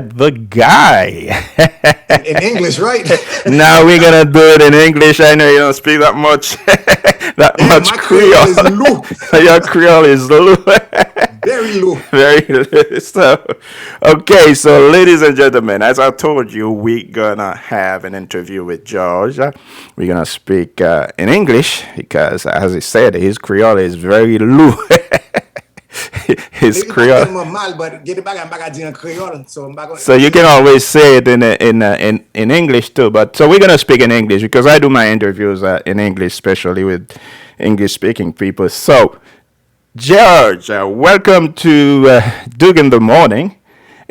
The guy. In English, right? Now we're gonna do it in English. I know you don't speak that much, that Yeah, much my Creole is Creole. low, Your Creole is low. very low. Very low. So, okay. So, ladies and gentlemen, as I told you, we're gonna have an interview with George. We're gonna speak in English because, as he said, his Creole is very low. His Maybe pas Creole. tellement mal, but get it back and back at in Creole. So I'm back on. So you can always say it in English too. But so we're gonna speak in English because I do my interviews in English, especially with English speaking people. So George, welcome to Duke in the Morning.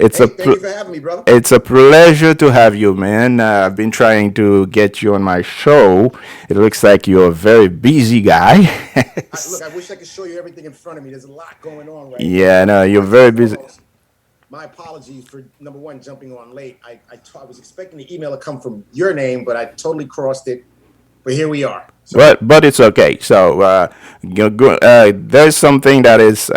It's a Hey, thank you for having me, brother. it's a pleasure to have you, man. I've been trying to get you on my show. It looks like you're a very busy guy. Look, I wish I could show you everything in front of me. There's a lot going on right now. Yeah, no, you're First and very busy. foremost, my apologies for number one jumping on late. I was expecting the email to come from your name, but I totally crossed it. But here we are. So But it's okay. So there's something that is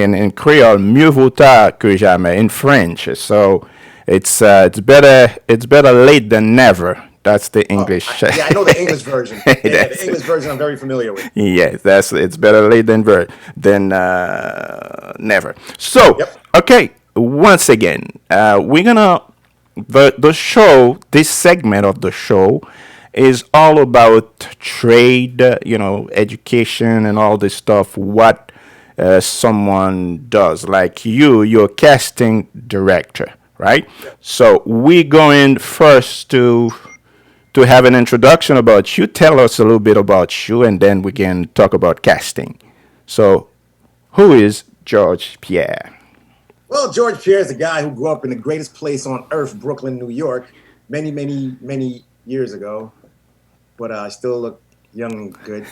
in Creole mieux vaut tard que jamais in French. So it's better late than never. That's the English. yeah, I know the English version. Yeah, the That's English version I'm very familiar with. yes, that's it's better late than never. So Yep. okay, once again, we're gonna the show. This segment of the show is all about trade, education and all this stuff. What someone does, like you're a casting director, right? So we're going first to have an introduction about you. Tell us a little bit about you, and then we can talk about casting. So, who is George Pierre? Well, George Pierre is a guy who grew up in the greatest place on earth, Brooklyn, New York, many, many, many years ago. But I still look young and good.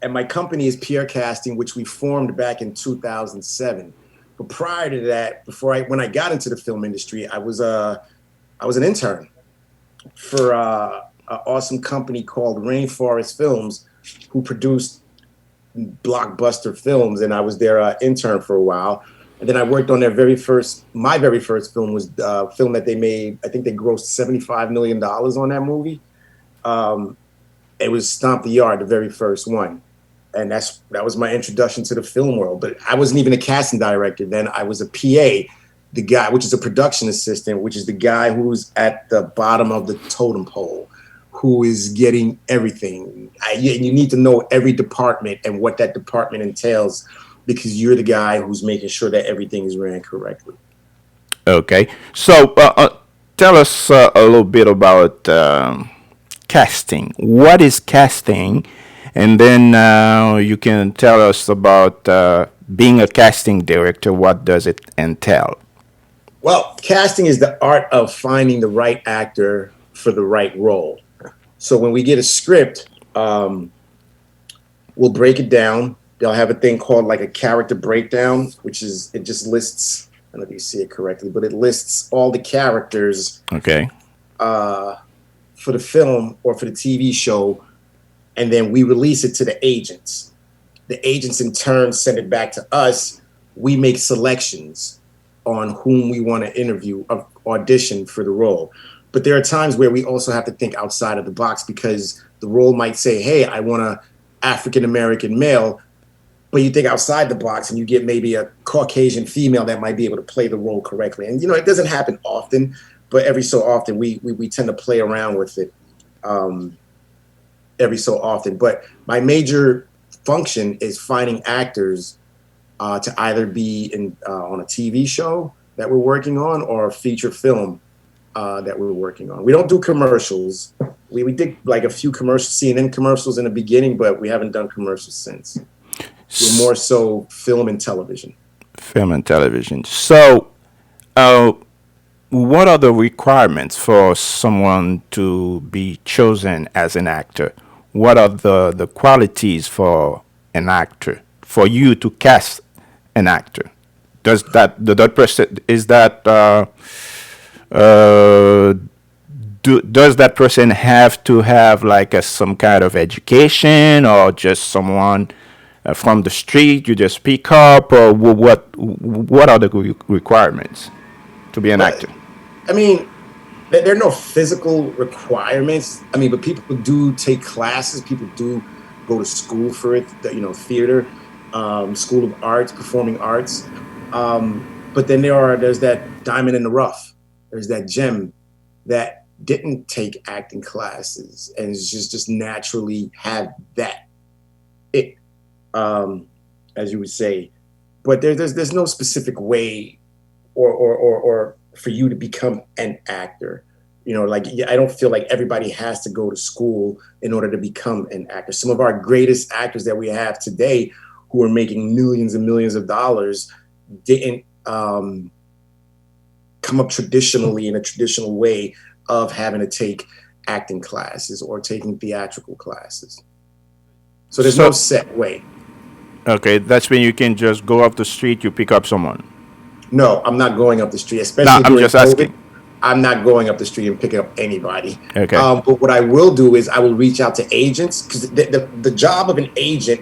And my company is Pierre Casting, which we formed back in 2007. But prior to that, when I got into the film industry, I was an intern for an awesome company called Rainforest Films, who produced blockbuster films, and I was their intern for a while. And then I worked on my very first film was a film that they made. I think they grossed $75 million on that movie. It was Stomp the Yard, the very first one. And that was my introduction to the film world. But I wasn't even a casting director then. I was a PA, the guy, which is a production assistant, which is the guy who's at the bottom of the totem pole, who is getting everything. You need to know every department and what that department entails, because you're the guy who's making sure that everything is ran correctly. Okay, so tell us a little bit about casting. What is casting? And then you can tell us about being a casting director. What does it entail? Well, casting is the art of finding the right actor for the right role. So when we get a script, we'll break it down. They'll have a thing called like a character breakdown, which is, it just lists, I don't know if you see it correctly, but it lists all the characters Okay. for the film or for the TV show, and then we release it to the agents. The agents in turn send it back to us. We make selections on whom we want to interview, audition for the role. But there are times where we also have to think outside of the box, because the role might say, hey, I want a African-American male, but you think outside the box and you get maybe a Caucasian female that might be able to play the role correctly. And, it doesn't happen often, but every so often we tend to play around with it every so often. But my major function is finding actors to either be on a TV show that we're working on or a feature film that we're working on. We don't do commercials. We did like a few CNN commercials in the beginning, but we haven't done commercials since. We're more so film and television. Film and television. So, uh, what are the requirements for someone to be chosen as an actor? What are the qualities for an actor, for you to cast an actor? Does that person is that uh, does that person have to have like some kind of education, or just someone from the street? You just pick up, or what are the requirements to be an But actor? I mean, there are no physical requirements. I mean, but people do take classes. People do go to school for it. Theater, school of arts, performing arts. But then there's that diamond in the rough. There's that gem that didn't take acting classes and is just naturally have that it, as you would say. But there's no specific way or for you to become an actor. Like, I don't feel like everybody has to go to school in order to become an actor. Some of our greatest actors that we have today, who are making millions and millions of dollars, didn't come up traditionally in a traditional way of having to take acting classes or taking theatrical classes. So there's no So, set way. okay, that's when you can just go off the street, you pick up someone. No, I'm not going up the street, Now, especially I'm during just COVID. asking. I'm not going up the street and picking up anybody. Okay, But what I will do is I will reach out to agents, because the job of an agent,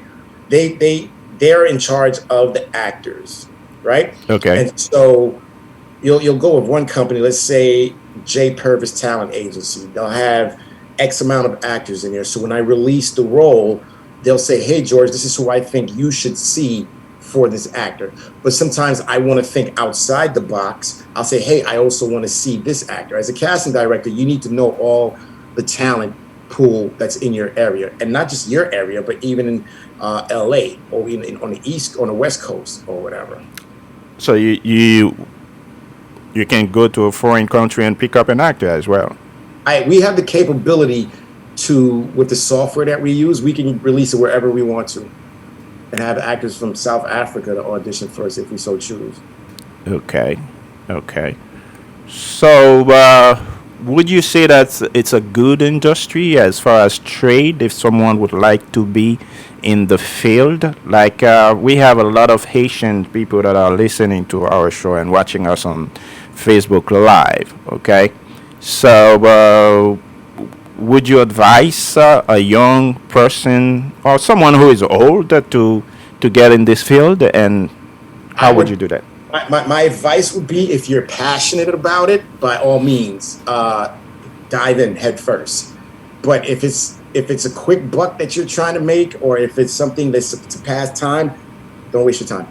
they're in charge of the actors, right? okay, And so you'll go with one company, let's say J Purvis Talent Agency. They'll have X amount of actors in there. So when I release the role, they'll say, "Hey George, this is who I think you should see for this actor." But sometimes I want to think outside the box. I'll say, "Hey, I also want to see this actor." As a casting director, you need to know all the talent pool that's in your area, and not just your area, but even in LA, or on the on the West Coast, or whatever. so you can go to a foreign country and pick up an actor as well. We have the capability to, with the software that we use, we can release it wherever we want to, and have actors from South Africa to audition for us if we so choose. Okay, okay. So, would you say that it's a good industry as far as trade if someone would like to be in the field? Like, we have a lot of Haitian people that are listening to our show and watching us on Facebook Live, okay? So, would you advise a young person or someone who is old to get in this field, and I how would you would do that? my advice would be, if you're passionate about it, by all means, dive in head first. But if it's a quick buck that you're trying to make, or if it's something that's to pass time, don't waste your time,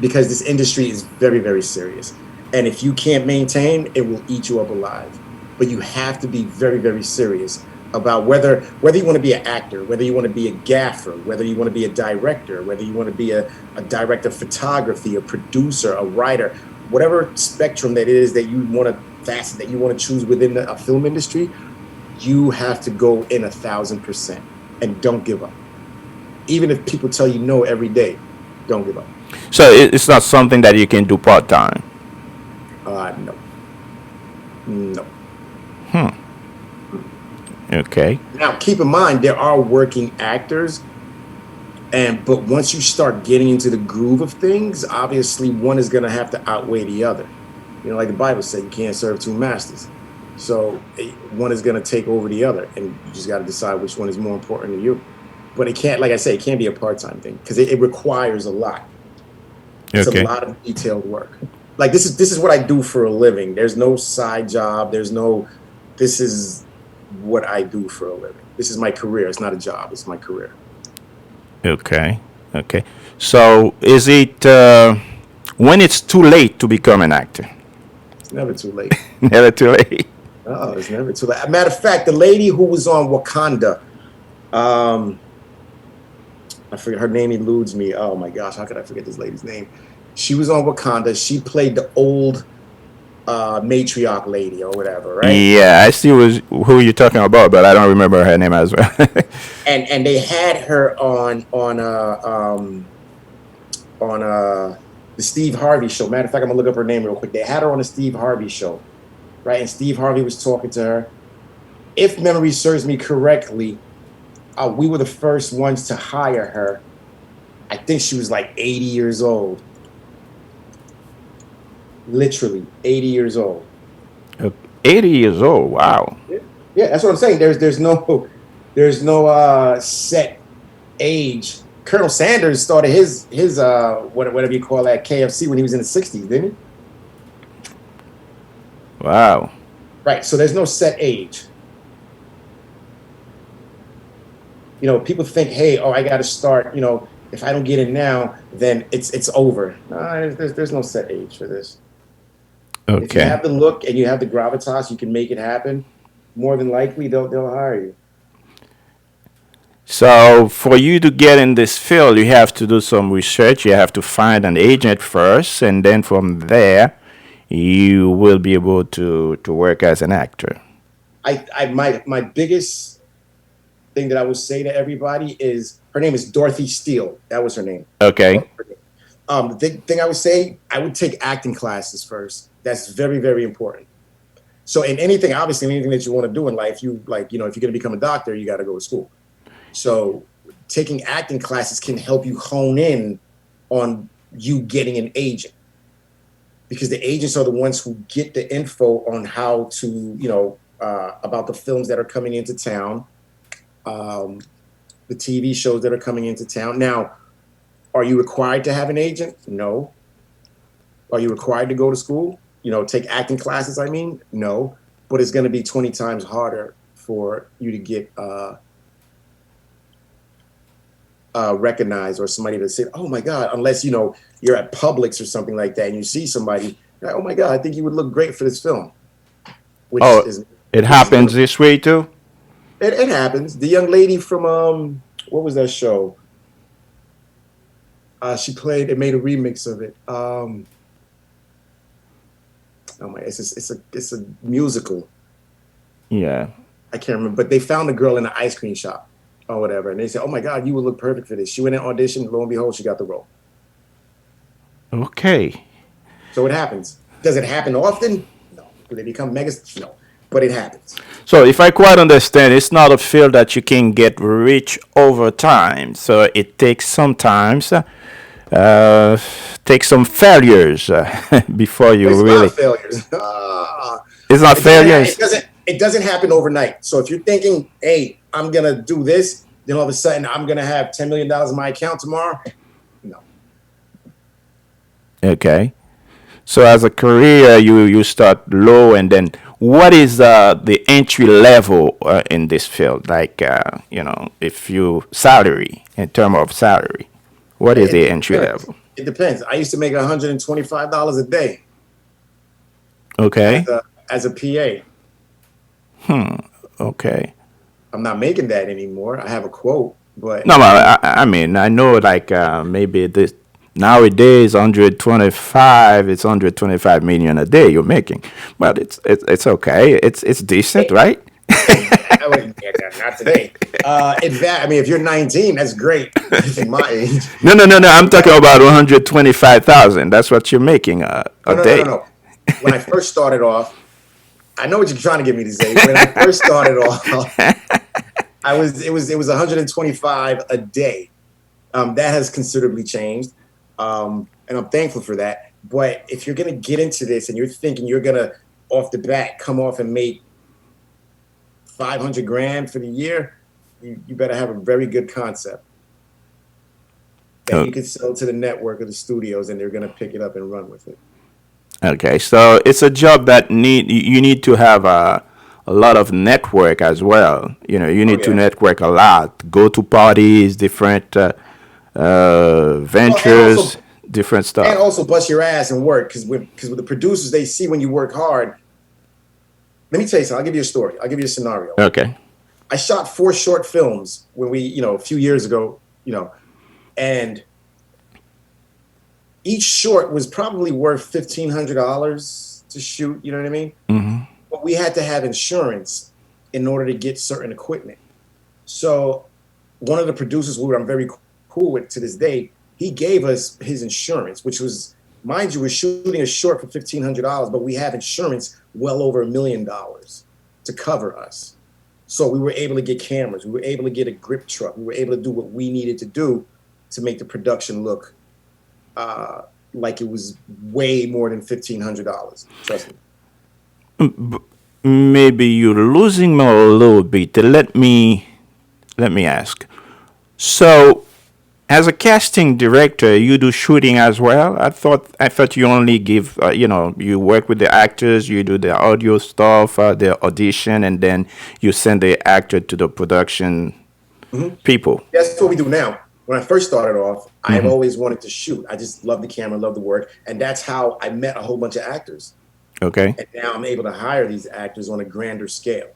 because this industry is very, very serious. And if you can't maintain, it will eat you up alive. But you have to be very, very serious about whether you want to be an actor, whether you want to be a gaffer, whether you want to be a director, whether you want to be a director of photography, a producer, a writer, whatever spectrum that it is that you want to facet that you want to choose within a film industry. You have to go in 1,000% and don't give up. Even if people tell you no every day, don't give up. So it's not something that you can do part time. No, no. Okay. Now, keep in mind, there are working actors, but once you start getting into the groove of things, obviously one is going to have to outweigh the other. Like the Bible said, you can't serve two masters. So one is going to take over the other, and you just got to decide which one is more important to you. But it can't, like I say, it can't be a part-time thing, because it requires a lot. It's a Okay. lot of detailed work. Like, this is what I do for a living. There's no side job. This is what I do for a living. This is my career. It's not a job. It's my career. Okay. Okay. So is it when it's too late to become an actor? It's never too late. Never too late. Oh, it's never too late. Matter of fact, the lady who was on Wakanda, um, I forget her name, eludes me. Oh my gosh, how could I forget this lady's name? She was on Wakanda. She played the old matriarch lady, or whatever, right? Yeah, I see who you're talking about, but I don't remember her name as well. And they had her on the Steve Harvey show. Matter of fact, I'm gonna look up her name real quick. They had her on the Steve Harvey show, right? And Steve Harvey was talking to her. If memory serves me correctly, we were the first ones to hire her. I think she was like 80 years old. Literally 80 years old. 80 years old. Wow. Yeah, that's what I'm saying. There's no set age Colonel Sanders started his whatever you call that KFC when he was in the '60s, didn't he? Wow. Right. So there's no set age. People think, hey, oh, I got to start. If I don't get in now, then it's over. No, there's no set age for this. If you Okay. have the look and you have the gravitas, you can make it happen. More than likely, they'll hire you. So for you to get in this field, you have to do some research. You have to find an agent first, and then from there, you will be able to work as an actor. My biggest thing that I would say to everybody is her name is Dorothy Steele. That was her name. Okay. The thing I would say, I would take acting classes first. That's very, very important. So in anything, obviously, anything that you want to do in life, if you're going to become a doctor, you got to go to school. So taking acting classes can help you hone in on you getting an agent, because the agents are the ones who get the info on how to, about the films that are coming into town, the TV shows that are coming into town. Now, are you required to have an agent? No. Are you required to go to school? Take acting classes, I mean? No. But it's going to be 20 times harder for you to get recognized, or somebody to say, oh my God, unless, you're at Publix or something like that and you see somebody, you're like, oh my God, I think you would look great for this film. Which Oh, is it which is happens this way too? it happens. The young lady from what was that show? She played. It made a remix of it. Oh my! It's a musical. Yeah. I can't remember, but they found a girl in an ice cream shop or whatever, and they said, "Oh my God, you would look perfect for this." She went in audition. Lo and behold, she got the role. Okay. So it happens. Does it happen often? No. Do they become megas? No. But it happens. So if I quite understand, it's not a field that you can get rich over time. So it takes sometimes take some failures before But you it's really. not failures. It's not failures. It doesn't happen overnight. So if you're thinking, hey, I'm gonna do this, then all of a sudden I'm gonna have $10 million in my account tomorrow. No. Okay. So as a career, you start low, and then what is the entry level in this field? Like if you salary in terms of salary, what is the It entry depends. level? It depends. I used to make $125 a day Okay. as a PA. Okay. I'm not making that anymore. I have a quote, but No, I mean, I know like maybe this nowadays 125, it's 125 million a day you're making, but it's okay. It's decent, right? I wouldn't get that. Not today. I mean, if you're 19, that's great. If my age. No, no, no, no. I'm talking about 125,000. That's what you're making No, a no, no, no, day. no. When I first started off, I know what you're trying to get me to say. When I first started off, it was 125 a day. That has considerably changed, and I'm thankful for that. But if you're gonna get into this and you're thinking you're gonna off the bat come off and make 500 grand for the year, you better have a very good concept that Oh, you can sell to the network or the studios, and they're gonna pick it up and run with it. okay, so it's a job that you need to have a lot of network as well. You Oh need to yeah. network a lot. Go to parties, different Well, ventures, different and stuff. also bust your ass and work, because with the producers, they see when you work hard. Let me tell you something. I'll give you a story. I'll give you a scenario. Okay. I shot 4 short films when a few years ago, and each short was probably worth $1,500 to shoot. You know what I mean? But we had to have insurance in order to get certain equipment. So one of the producers who I'm very cool with to this day, he gave us his insurance, which was, mind you, we're shooting a short for $1,500, but we have insurance well over $1 million to cover us. So we were able to get cameras. We were able to get a grip truck. We were able to do what we needed to do to make the production look like it was way more than $1,500. Trust me. Maybe you're losing me a little bit. Let me ask. So As a casting director, you do shooting as well. I thought you only give you work with the actors, you do the audio stuff, the audition, and then you send the actor to the production Mhm. people. That's what we do now. When I first started off, I've Hmm. always wanted to shoot. I just love the camera, love the work, and that's how I met a whole bunch of actors. Okay. And now I'm able to hire these actors on a grander scale.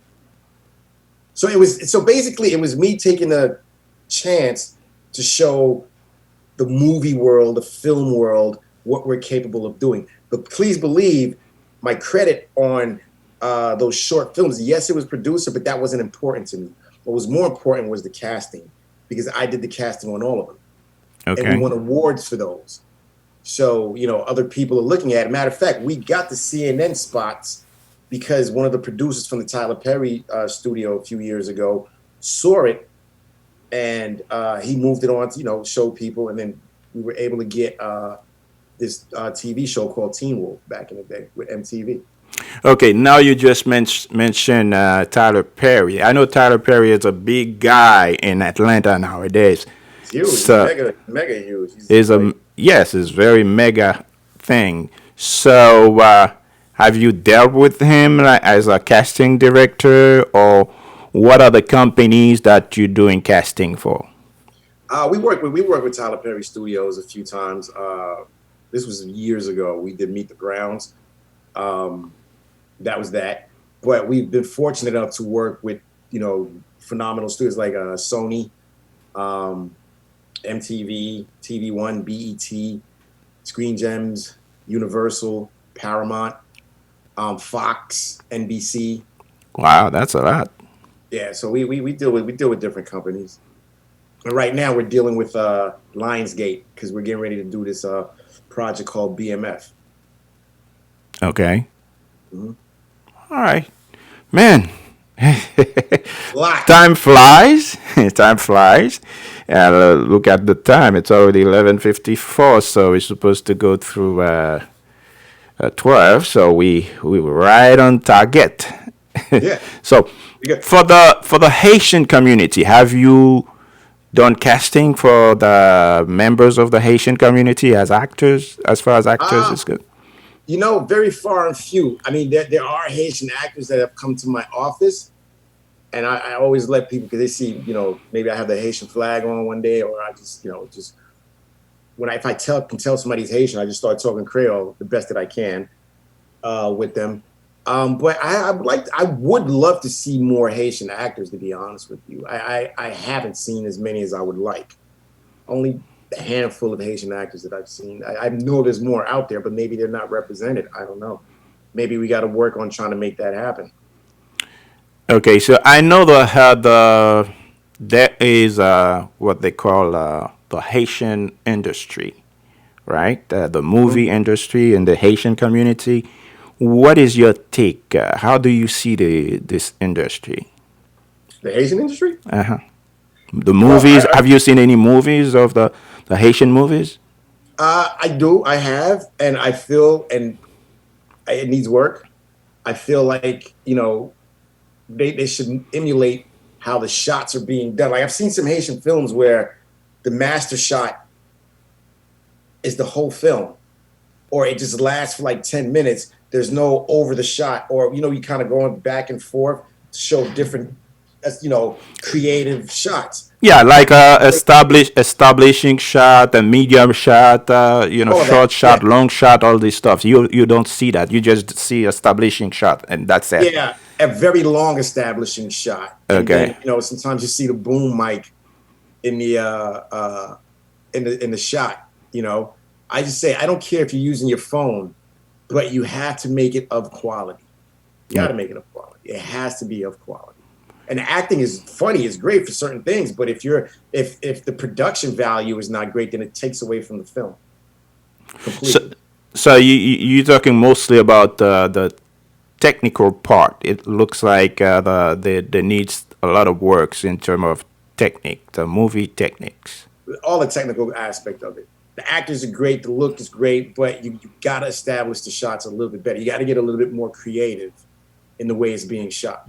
So basically it was me taking a chance to show the movie world, the film world, what we're capable of doing. But please believe my credit on those short films. Yes, it was producer, but that wasn't important to me. What was more important was the casting because I did the casting on all of them, and we Okay. won awards for those. So other people are looking at it. Matter of fact, we got the CNN spots because one of the producers from the Tyler Perry studio a few years ago saw it and he moved it on to show people, and then we were able to get this TV show called Teen Wolf back in the day with MTV. Okay, now you just mentioned Tyler Perry. I know Tyler Perry is a big guy in Atlanta nowadays. He's huge. He's So mega huge. He's is a like, yes, it's very mega thing. So have you dealt with him like, as a casting director, or what are the companies that you're doing casting for? we worked with Tyler Perry Studios a few times. This was years ago. We did Meet the Browns. Um, that was that. But we've been fortunate enough to work with phenomenal studios like Sony, um, MTV, TV One, BET, Screen Gems, Universal, Paramount, Fox, NBC. Wow, that's a lot. Yeah, so we deal with different companies. And right now we're dealing with Lionsgate because we're getting ready to do this project called BMF. Okay, Mhm. all right, man. Lot. Time flies. Time flies. And look at the time. It's already 11:54. So we're supposed to go through 12. So we were right on target. Yeah. So We got, for the Haitian community, have you done casting for the members of the Haitian community as actors? As far as actors uh, is good. very far and few. I mean, there are Haitian actors that have come to my office, and I always let people because they see, maybe I have the Haitian flag on one day, or I just, just if I can tell somebody's Haitian, I just start talking Creole the best that I can with them. But I would love to see more Haitian actors. To be honest with you, I haven't seen as many as I would like. Only a handful of Haitian actors that I've seen. I know there's more out there, but maybe they're not represented. I don't know. Maybe we got to work on trying to make that happen. Okay, so I know there is what they call the Haitian industry, right? The Mhm. movie industry and the Haitian community. What is your take? How do you see this industry? The Haitian industry? Uh-huh. The Well, movies. Have you seen any movies of the Haitian movies? I do. I have, and I feel, and it needs work. I feel like they should emulate how the shots are being done. Like I've seen some Haitian films where the master shot is the whole film, or it just lasts for like 10 minutes. There's no over the shot, or you kind of going back and forth to show different, creative shots. Yeah, That like establishing shot, a medium shot, all of short that, shot, yeah, long shot, all this stuff. You don't see that. You just see establishing shot, and that's it. yeah, a very long establishing shot, and then Okay. sometimes you see the boom mic in the in the shot. I just say I don't care if you're using your phone, but you have to make it of quality. You got Yeah. to make it of quality. It has to be of quality. And acting is funny, is great for certain things, but if the production value is not great, then it takes away from the film So, completely. so you're talking mostly about the technical part. It looks like the needs a lot of works in terms of technique, the movie techniques. All the technical aspect of it. The actors are great, the look is great, but you got to establish the shots a little bit better. You got to get a little bit more creative in the way it's being shot.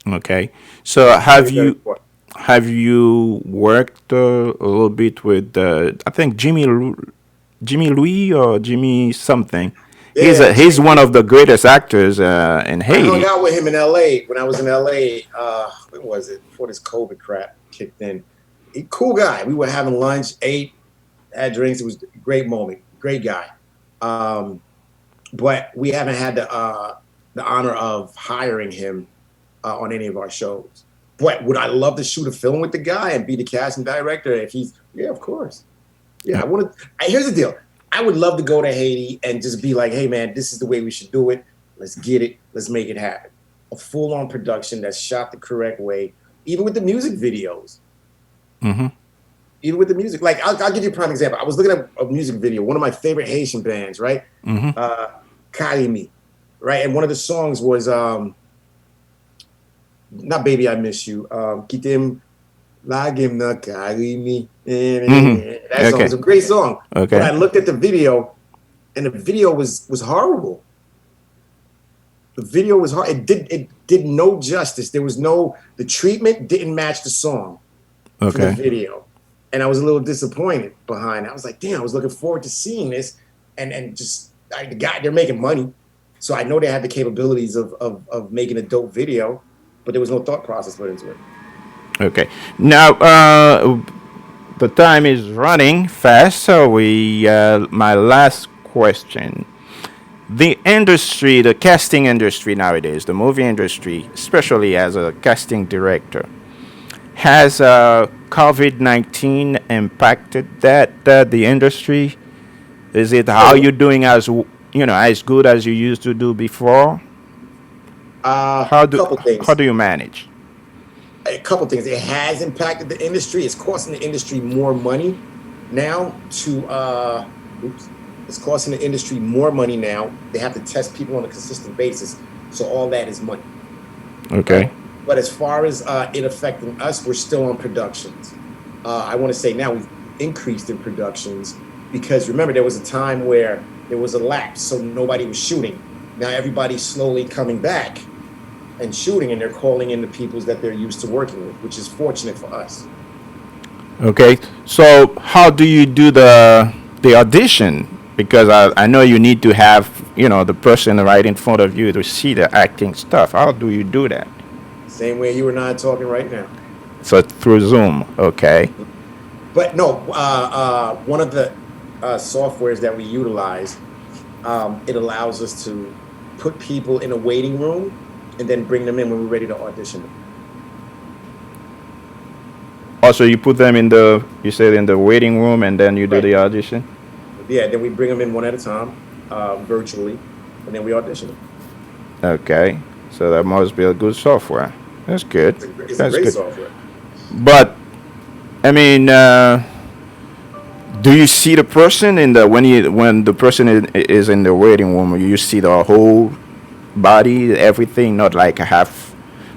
Okay. So Very, very important. have you worked a little bit with I think Jimmy Louis or Jimmy something? Yeah, He's Jimmy. one of the greatest actors in I hung Haiti. out with him in LA when I was in LA. When was it? Before this COVID crap kicked in. Cool guy. We were having lunch, ate, had drinks. It was a great moment. Great guy. Um, but we haven't had the honor of hiring him on any of our shows. But would I love to shoot a film with the guy and be the casting director if he's? Yeah, of course. Yeah, I want to. Here's the deal. I would love to go to Haiti and just be like, hey man, this is the way we should do it. Let's get it. Let's make it happen. A full-on production that's shot the correct way, even with the music videos. Hmm. Even with the music, like I'll give you a prime example. I was looking at a music video, one of my favorite Haitian bands, right? Hmm. Uh, Karimi, right? And one of the songs was not "Baby I Miss You." Kitem Lagim na Karimi. Hmm. That song Okay. is a great song. But Okay. I looked at the video, and the video was horrible. The video was hard. It did no justice. There was no the treatment didn't match the song for the Okay. video. And I was a little disappointed behind it. I was like, damn, I was looking forward to seeing this. And just the guy, they're making money. So I know they have the capabilities of making a dope video, but there was no thought process put into it. Okay. Now, the time is running fast, so my last question. The industry, the casting industry nowadays, the movie industry, especially as a casting director, has COVID-19 impacted the industry? Is it how Oh, you're doing as good as you used to do before? How do couple how things. do you manage? A couple things. It has impacted the industry. It's costing the industry more money now to oops. It's costing the industry more money now. They have to test people on a consistent basis. So all that is money, Okay. right? But as far as it affecting us, we're still on productions. I want to say now we've increased in productions because remember there was a time where there was a lapse, so nobody was shooting. Now everybody's slowly coming back and shooting, and they're calling in the peoples that they're used to working with, which is fortunate for us. Okay. So how do you do the audition? Because I know you need to have the person right in front of you to see the acting stuff. How do you do that? Same way you and I are talking right now. So through Zoom. Okay. But no, one of the softwares that we utilize, it allows us to put people in a waiting room and then bring them in when we're ready to audition them. Also, you put them in you said in the waiting room, and then you do Right. the audition. Yeah, then we bring them in one at a time, virtually, and then we audition them. Okay. So that must be a good software. That's good. It's a That's great good. software. But I mean, do you see the person in the when the person is in the waiting room? You see the whole body, everything, not like a half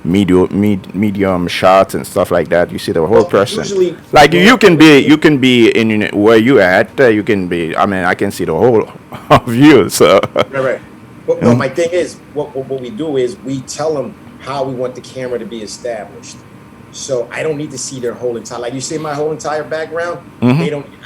medium shots and stuff like that. You see the whole Well, person. usually Like when you can be in where you at. You can be. I mean, I can see the whole of you. So. right, right. But no, my thing is, what we do is we tell them how we want the camera to be established. So I don't need to see their whole entire, like you see my whole entire background. Hmm.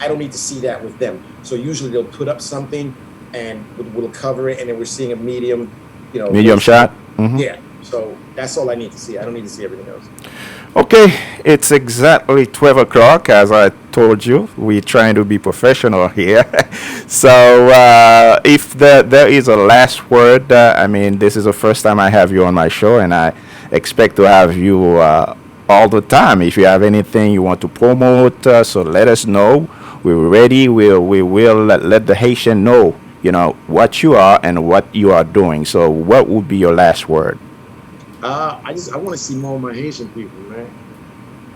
I don't need to see that with them. So usually they'll put up something and we'll cover it, and then we're seeing a medium, Medium ratio. shot. Hmm. Yeah. So that's all I need to see. I don't need to see everything else. Okay, it's exactly 12 o'clock. As I told you, we're trying to be professional here. So, if there is a last word, I mean, this is the first time I have you on my show, and I expect to have you all the time. If you have anything you want to promote, so let us know. We're ready. We will let the Haitian know, what you are and what you are doing. So, what would be your last word? I want to see more of my Haitian people, man.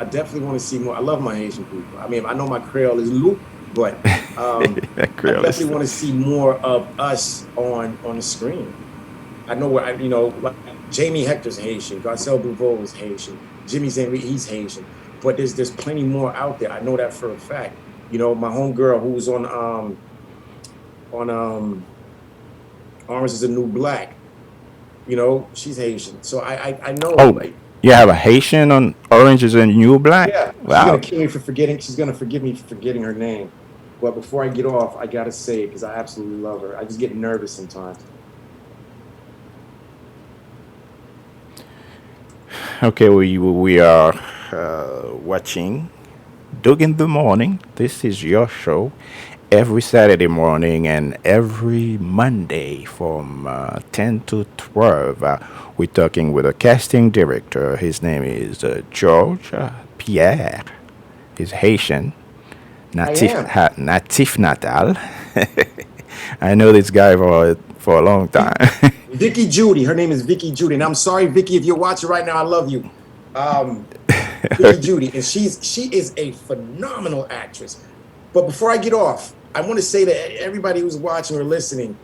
I definitely want to see more. I love my Haitian people. I mean, I know my Creole is loop, but I Creolist. definitely want to see more of us on the screen. I know where like Jamie Hector's Haitian, Garcelle Bouveau is Haitian, Jimmy Zenry, he's Haitian, but there's plenty more out there. I know that for a fact. My homegirl who was on Orange is the New Black. She's Haitian, so I know Oh, like. You have a Haitian on Orange is the New Black? Yeah, she's gonna Wow. kill me for forgetting. She's gonna forgive me for forgetting her name. But before I get off, I gotta say it because I absolutely love her. I just get nervous sometimes. Okay, we are watching Doug in the Morning. This is your show every Saturday morning and every Monday from 10 to 12. We're talking with a casting director. His name is George Pierre. He's Haitian, I am. natif natal. I know this guy for a long time. Vicky Judy. Her name is Vicky Judy. And I'm sorry, Vicky, if you're watching right now, I love you. Um, Vicky Judy, and she is a phenomenal actress. But before I get off, I want to say to everybody who's watching or listening,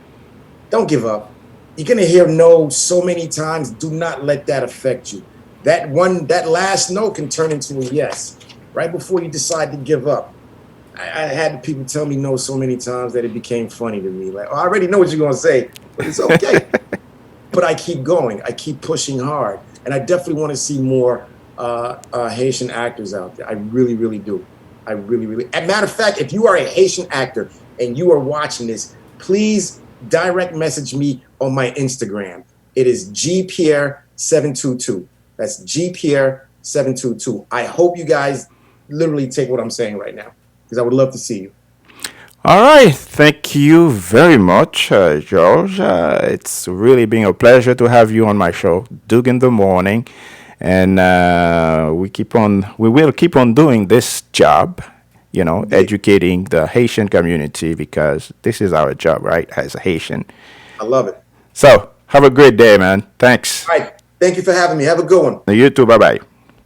don't give up. You're gonna hear no so many times. Do not let that affect you. That last no can turn into a yes right before you decide to give up. I had people tell me no so many times that it became funny to me. Like, oh, I already know what you're gonna say, but it's okay. But I keep going. I keep pushing hard, and I definitely want to see more Haitian actors out there. I really, really do. I really, really. As a matter of fact, if you are a Haitian actor and you are watching this, please direct message me on my Instagram. It is gpierre722. That's gpierre722. I hope you guys literally take what I'm saying right now because I would love to see you. All right. Thank you very much, George. It's really been a pleasure to have you on my show, Doug in the Morning. And we will keep on doing this job, Yeah, educating the Haitian community because this is our job, right, as a Haitian. I love it. So have a great day, man. Thanks. All right. Thank you for having me. Have a good one. You too. Bye bye.